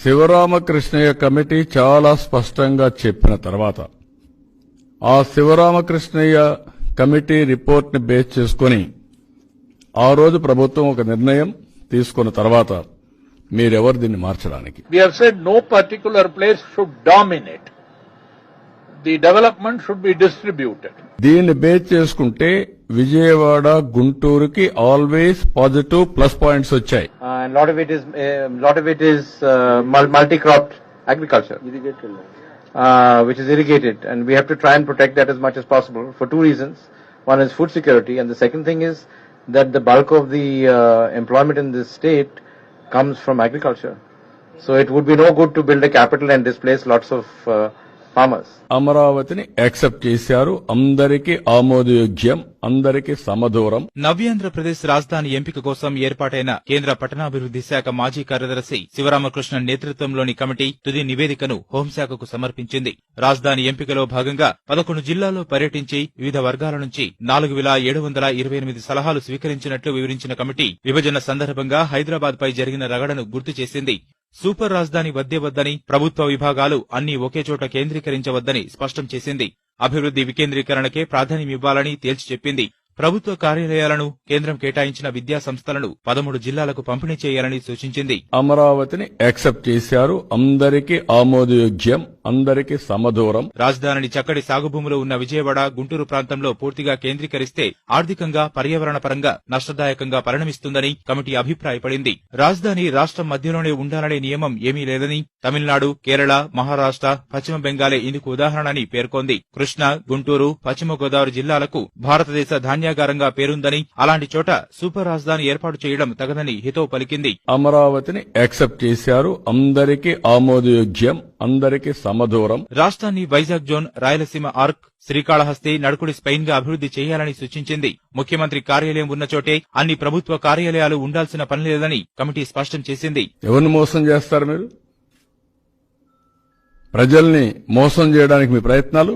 Sivaramakrishnaiah committee చాలా స్పష్టంగా చెప్పిన తర్వాత ఆ శివరామకృష్ణయ్య కమిటీ రిపోర్ట్ ని బేస్ చేసుకుని ఆ రోజు ప్రభుత్వం ఒక నిర్ణయం తీసుకున్న తర్వాత మీరెవరు దీన్ని మార్చడానికి? We have said no particular place should dominate. The development should be distributed. దీన్ని బేస్ చేసుకుంటే విజయవాడ గుంటూరుకి ఆల్వేస్ పాజిటివ్ ప్లస్ పాయింట్స్ వచ్చాయి. And lot of it is multi-cropped agriculture, which is irrigated, and we have to try and protect that as much as possible for two reasons. One is food security, and the second thing is that the bulk of the employment in this state comes from agriculture. So it would be no good to build a capital and displace lots of farmers. అమరావతిని accept చేశారు. అందరికీ ఆమోదయోగ్యం, అందరికీ సమదూరం. నవ్యాంధ్రప్రదేశ్ రాజధాని ఎంపిక కోసం ఏర్పాటైన కేంద్ర పట్టణాభివృద్ది శాఖ మాజీ కార్యదర్శి శివరామకృష్ణన్ నేతృత్వంలోని కమిటీ తుది నివేదికను హోంశాఖకు సమర్పించింది. రాజధాని ఎంపికలో భాగంగా 11 జిల్లాల్లో పర్యటించి వివిధ వర్గాల నుంచి 4728 సలహాలు స్వీకరించినట్లు వివరించిన కమిటీ విభజన సందర్భంగా హైదరాబాద్ పై జరిగిన రగడను గుర్తు చేసింది. సూపర్ రాజధాని వద్దే వద్దని, ప్రభుత్వ విభాగాలు అన్నీ ఒకే చోట కేంద్రీకరించవద్దని స్పష్టం చేసింది. అభివృద్ది వికేంద్రీకరణకే ప్రాధాన్యమివ్వాలని తేల్చి చెప్పింది. ప్రభుత్వ కార్యాలయాలను కేంద్రం కేటాయించిన విద్యా సంస్థలను 13 జిల్లాలకు పంపిణీ చేయాలని సూచించింది. అమరావతిని యాక్సెప్ట్ చేశారు. అందరికీ ఆమోదయోగ్యం, అందరికీ సమదూరం. రాజధానిని చక్కటి సాగుభూములు ఉన్న విజయవాడ, గుంటూరు ప్రాంతంలో పూర్తిగా కేంద్రీకరిస్తే ఆర్థికంగా, పర్యావరణ పరంగా నష్టదాయకంగా పరిణమిస్తుందని కమిటీ అభిప్రాయపడింది. రాజధాని రాష్ట్రం మధ్యలోనే ఉండాలనే నియమం ఏమీ లేదని, తమిళనాడు, కేరళ, మహారాష్ట్ర, పశ్చిమ బెంగాలే ఇందుకు ఉదాహరణని పేర్కొంది. కృష్ణా, గుంటూరు, పశ్చిమ గోదావరి జిల్లాలకు భారతదేశ ధాన్యాగారంగా పేరుందని, అలాంటి చోట సూపర్ రాజధాని ఏర్పాటు చేయడం తగదని హితవు పలికింది. అమరావతిని యాక్సెప్ట్ చేశారు. అందరికీ ఆమోదయోగ్యం, అందరికీ సమదూరం. రాష్ట్రాన్ని Vizag zone, Rayalaseema arc, Srikalahasti, నడుకుడి Spain గా అభివృద్ది చేయాలని సూచించింది. ముఖ్యమంత్రి కార్యాలయం ఉన్న చోటే అన్ని ప్రభుత్వ కార్యాలయాలు ఉండాల్సిన పని లేదని కమిటీ స్పష్టం చేసింది. ఎవరిని మోసం చేస్తారు మీరు? ప్రజల్ని మోసం చేయడానికి మీ ప్రయత్నాలు